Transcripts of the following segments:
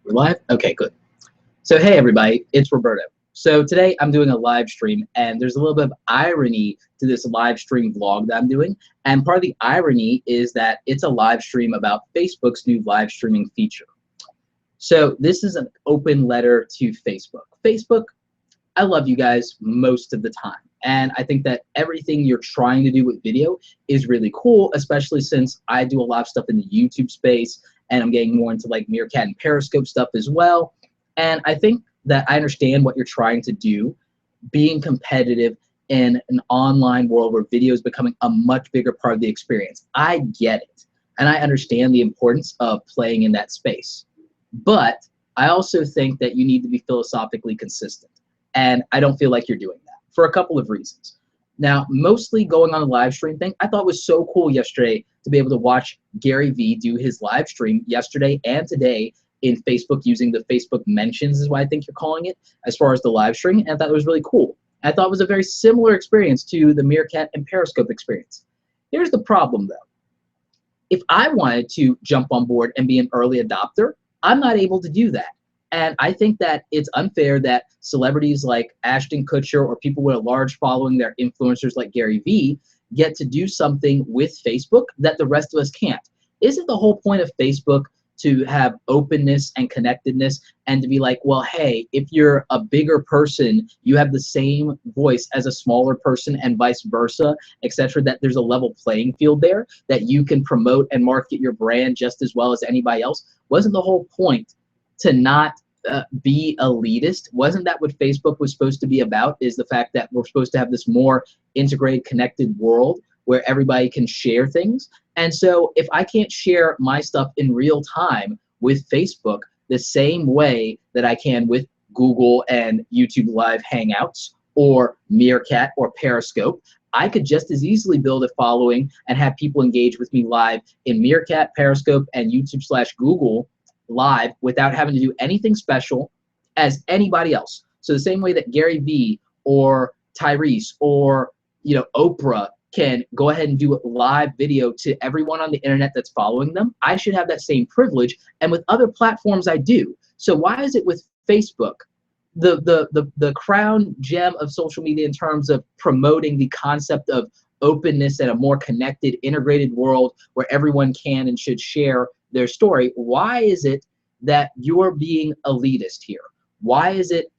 We're live? Okay, good. So hey everybody, it's Roberto. So today I'm doing a live stream and there's a little bit of irony to this live stream vlog that I'm doing. And part of the irony is that it's a live stream about Facebook's new live streaming feature. So this is an open letter to Facebook. Facebook, I love you guys most of the time. And I think that everything you're trying to do with video is really cool, especially since I do a lot of stuff in the YouTube space and I'm getting more into like Meerkat and Periscope stuff as well. And I think that I understand what you're trying to do, being competitive in an online world where video is becoming a much bigger part of the experience. I get it. And I understand the importance of playing in that space. But I also think that you need to be philosophically consistent. And I don't feel like you're doing that for a couple of reasons. Now, mostly going on a live stream thing, I thought was so cool yesterday to be able to watch Gary Vee do his live stream yesterday and today in Facebook using the Facebook mentions is what I think you're calling it as far as the live stream. And I thought it was really cool. I thought it was a very similar experience to the Meerkat and Periscope experience. Here's the problem though. If I wanted to jump on board and be an early adopter, I'm not able to do that. And I think that it's unfair that celebrities like Ashton Kutcher or people with a large following, they're influencers like Gary Vee, get to do something with Facebook that the rest of us can't. Isn't the whole point of Facebook to have openness and connectedness and to be like, well, hey, if you're a bigger person, you have the same voice as a smaller person and vice versa, etc., that there's a level playing field there, that you can promote and market your brand just as well as anybody else? Wasn't the whole point to not be elitist? Wasn't that what Facebook was supposed to be about, is the fact that we're supposed to have this more integrated, connected world where everybody can share things? And so if I can't share my stuff in real time with Facebook the same way that I can with Google and YouTube Live Hangouts or Meerkat or Periscope, I could just as easily build a following and have people engage with me live in Meerkat, Periscope, and YouTube/Google Live without having to do anything special as anybody else. So the same way that Gary Vee or Tyrese or Oprah can go ahead and do a live video to everyone on the internet that's following them, I should have that same privilege. And with other platforms I do. So why is it with Facebook, the crown gem of social media in terms of promoting the concept of openness and a more connected, integrated world where everyone can and should share their story? Why is it that you're being elitist here? Why is it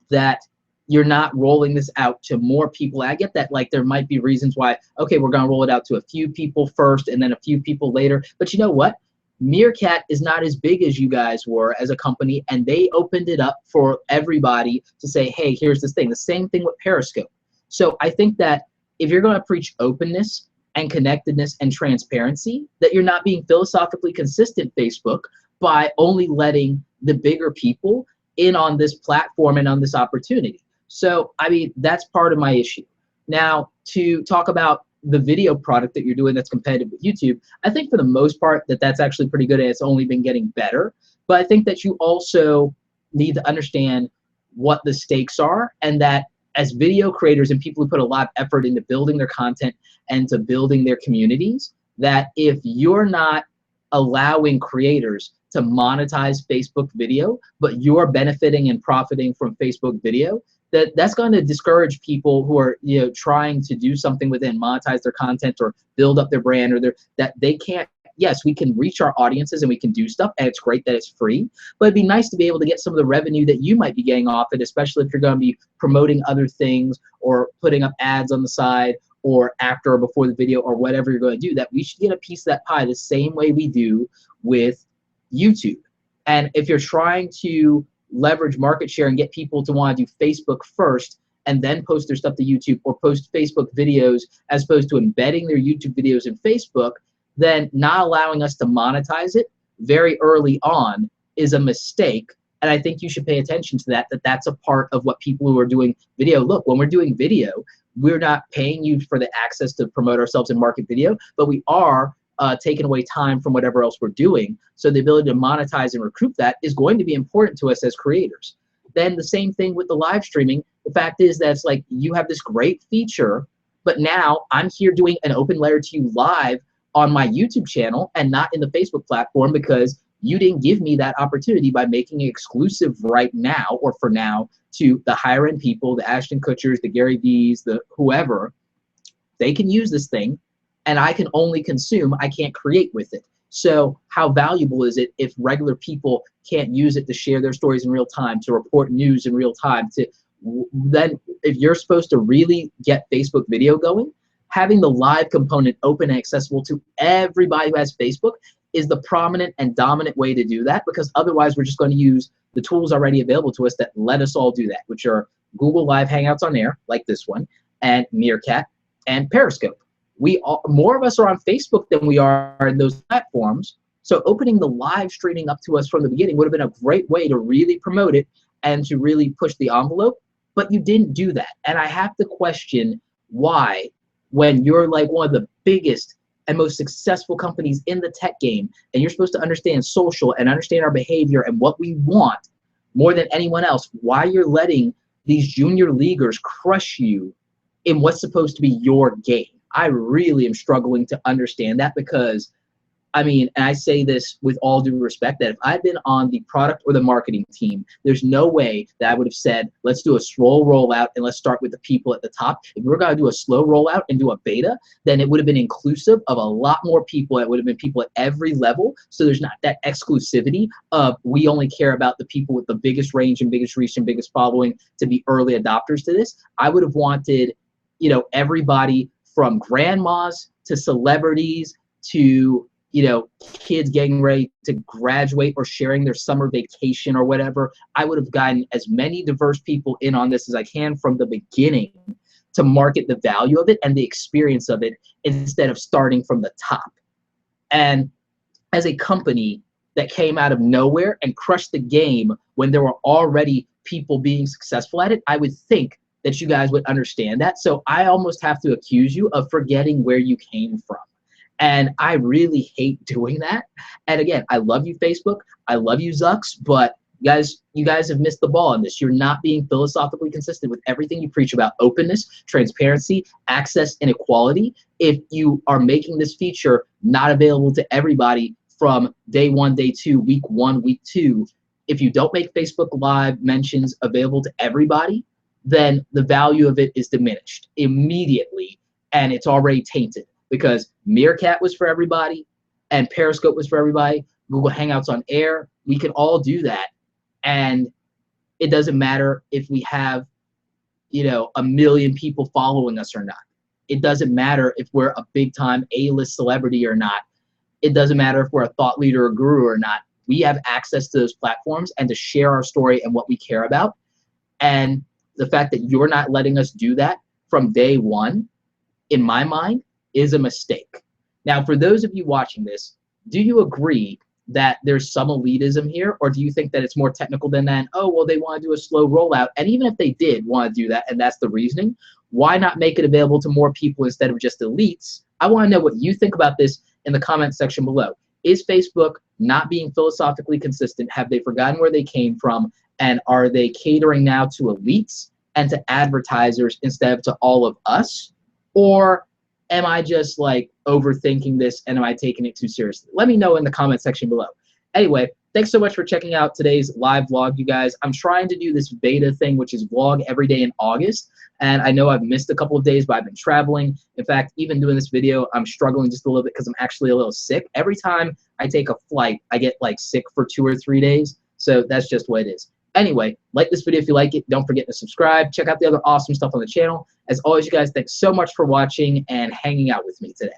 that you're not rolling this out to more people? I get that, like, there might be reasons why, okay, we're gonna roll it out to a few people first and then a few people later. But you know what? Meerkat is not as big as you guys were as a company, and they opened it up for everybody to say, hey, here's this thing. The same thing with Periscope. So I think that if you're gonna preach openness and connectedness and transparency, that you're not being philosophically consistent, Facebook, by only letting the bigger people in on this platform and on this opportunity. So, I mean, that's part of my issue. Now, to talk about the video product that you're doing that's competitive with YouTube, I think for the most part that that's actually pretty good and it's only been getting better. But I think that you also need to understand what the stakes are, and that as video creators and people who put a lot of effort into building their content and to building their communities, that if you're not allowing creators to monetize Facebook video, but you're benefiting and profiting from Facebook video, that's going to discourage people who are trying to do something within, monetize their content or build up their brand, or that they can't. Yes, we can reach our audiences and we can do stuff, and it's great that it's free, but it'd be nice to be able to get some of the revenue that you might be getting off it, especially if you're going to be promoting other things or putting up ads on the side or after or before the video or whatever you're going to do, that we should get a piece of that pie the same way we do with YouTube. And if you're trying to leverage market share and get people to want to do Facebook first and then post their stuff to YouTube, or post Facebook videos as opposed to embedding their YouTube videos in Facebook, then not allowing us to monetize it very early on is a mistake. And I think you should pay attention to that, that's a part of what people who are doing video. Look, when we're doing video, we're not paying you for the access to promote ourselves and market video, but we are taking away time from whatever else we're doing. So the ability to monetize and recoup that is going to be important to us as creators. Then the same thing with the live streaming. The fact is that it's like you have this great feature, but now I'm here doing an open letter to you live on my YouTube channel and not in the Facebook platform because you didn't give me that opportunity by making it exclusive right now or for now to the higher end people, the Ashton Kutchers, the Gary Vees, the whoever. They can use this thing and I can only consume, I can't create with it. So how valuable is it if regular people can't use it to share their stories in real time, to report news in real time, to then if you're supposed to really get Facebook video going, having the live component open and accessible to everybody who has Facebook is the prominent and dominant way to do that, because otherwise we're just going to use the tools already available to us that let us all do that, which are Google Live Hangouts on Air, like this one, and Meerkat, and Periscope. More of us are on Facebook than we are in those platforms. So opening the live streaming up to us from the beginning would have been a great way to really promote it and to really push the envelope, but you didn't do that. And I have to question why, when you're like one of the biggest and most successful companies in the tech game, and you're supposed to understand social and understand our behavior and what we want more than anyone else, why you're letting these junior leaguers crush you in what's supposed to be your game. I really am struggling to understand that, because I mean, and I say this with all due respect, that if I'd been on the product or the marketing team, there's no way that I would have said, let's do a slow rollout and let's start with the people at the top. If we're going to do a slow rollout and do a beta, then it would have been inclusive of a lot more people. It would have been people at every level. So there's not that exclusivity of we only care about the people with the biggest range and biggest reach and biggest following to be early adopters to this. I would have wanted, you know, everybody from grandmas to celebrities to, you know, kids getting ready to graduate or sharing their summer vacation or whatever. I would have gotten as many diverse people in on this as I can from the beginning to market the value of it and the experience of it instead of starting from the top. And as a company that came out of nowhere and crushed the game when there were already people being successful at it, I would think that you guys would understand that. So I almost have to accuse you of forgetting where you came from. And I really hate doing that. And again, I love you, Facebook. I love you, Zucks, but you guys have missed the ball on this. You're not being philosophically consistent with everything you preach about openness, transparency, access, and equality. If you are making this feature not available to everybody from day one, day two, week one, week two, if you don't make Facebook Live mentions available to everybody, then the value of it is diminished immediately, and it's already tainted. Because Meerkat was for everybody, and Periscope was for everybody. Google Hangouts on Air, we can all do that, and it doesn't matter if we have, you know, 1 million people following us or not. It doesn't matter if we're a big-time A-list celebrity or not. It doesn't matter if we're a thought leader or guru or not. We have access to those platforms and to share our story and what we care about. And the fact that you're not letting us do that from day one, in my mind, is a mistake. Now, for those of you watching this, do you agree that there's some elitism here, or do you think that it's more technical than that? Oh, well, they want to do a slow rollout. And even if they did want to do that, and that's the reasoning, why not make it available to more people instead of just elites? I want to know what you think about this in the comment section below. Is Facebook not being philosophically consistent? Have they forgotten where they came from? And are they catering now to elites and to advertisers instead of to all of us? Or am I just like overthinking this, and am I taking it too seriously? Let me know in the comment section below. Anyway, thanks so much for checking out today's live vlog, you guys. I'm trying to do this beta thing, which is vlog every day in August. And I know I've missed a couple of days, but I've been traveling. In fact, even doing this video, I'm struggling just a little bit because I'm actually a little sick. Every time I take a flight, I get like sick for 2 or 3 days. So that's just what it is. Anyway, like this video if you like it. Don't forget to subscribe. Check out the other awesome stuff on the channel. As always, you guys, thanks so much for watching and hanging out with me today.